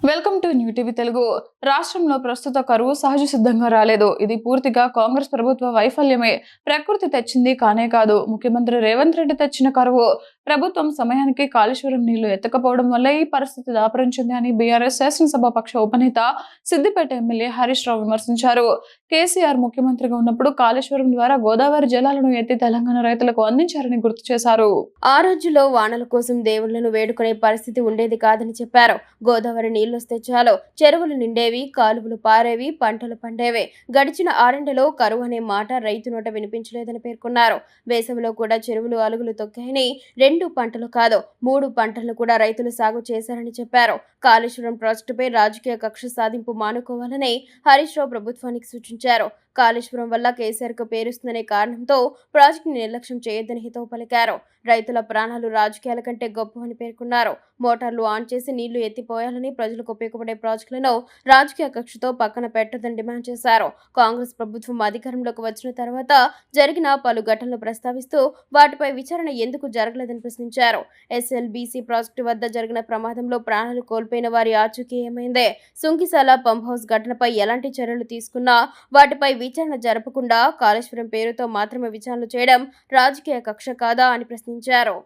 Welcome to new TV Telugu. రాష్ట్రంలో ప్రస్తుత కరువు సహజ సిద్ధంగా రాలేదు. ఇది పూర్తిగా కాంగ్రెస్ ప్రభుత్వ వైఫల్యమే. ప్రకృతి తెచ్చింది కానే కాదు. ముఖ్యమంత్రి రేవంత్ రెడ్డి తెచ్చిన కరువు. ప్రభుత్వం సమయానికి కాళేశ్వరం నీళ్లు ఎత్తకపోవడం వల్ల ఈ పరిస్థితి దాపరించింది అని బీఆర్ఎస్ శాసనసభాపక్ష ఉపనేత సిద్దిపేట ఎమ్మెల్యే హరీష్ రావు విమర్శించారు. కేసీఆర్ ముఖ్యమంత్రిగా ఉన్నప్పుడు కాళేశ్వరం ద్వారా గోదావరి జలాలను ఎత్తి తెలంగాణ రైతులకు అందించారని గుర్తు చేశారు. ఆ రోజుల్లో వానల కోసం దేవుళ్లను వేడుకునే పరిస్థితి ఉండేది కాదని చెప్పారు. గోదావరి నీళ్లొస్తే చాలు చెరువులు నిండేవి, కాలువలు పారేవి, పంటలు పండేవే. గడిచిన ఆరేండ్లలో కరువు అనే మాట రైతు నోట వినిపించలేదని పేర్కొన్నారు. వేసవిలో కూడా చెరువులు అలుగులు తొక్కాయని, 2 పంటలు కాదు 3 పంటలను కూడా రైతులు సాగు చేశారని చెప్పారు. కాళేశ్వరం ప్రాజెక్టుపై రాజకీయ కక్ష సాధింపు మానుకోవాలని హరీష్ రావు ప్రభుత్వానికి సూచించారు. కాళేశ్వరం వల్ల కేసీఆర్కు పేరుస్తుందనే కారణంతో ప్రాజెక్టుని నిర్లక్ష్యం చేయొద్దని హితవు పలికారు. రైతుల ప్రాణాలు రాజకీయాల కంటే గొప్పవని పేర్కొన్నారు. మోటార్లు ఆన్ చేసి నీళ్లు ఎత్తిపోయాలని, ప్రజలకు ఉపయోగపడే ప్రాజెక్టులను రాజకీయ కక్షతో పక్కన పెట్టొద్దని డిమాండ్ చేశారు. కాంగ్రెస్ ప్రభుత్వం అధికారంలోకి వచ్చిన తర్వాత జరిగిన పలు ఘటనలు ప్రస్తావిస్తూ వాటిపై విచారణ ఎందుకు జరగలేదని ప్రశ్నించారు. ఎస్ఎల్బీసీ ప్రాజెక్టు వద్ద జరిగిన ప్రమాదంలో ప్రాణాలు కోల్పోయిన వారి ఆచూకీ ఏమైందే? సుంకిశాల పంప్ హౌస్ ఘటనపై ఎలాంటి చర్యలు తీసుకున్నా వాటిపై విచారణ జరపకుండా కాళేశ్వరం పేరుతో మాత్రమే విచారణ చేయడం రాజకీయ కక్ష కాదా అని ప్రశ్నించారు.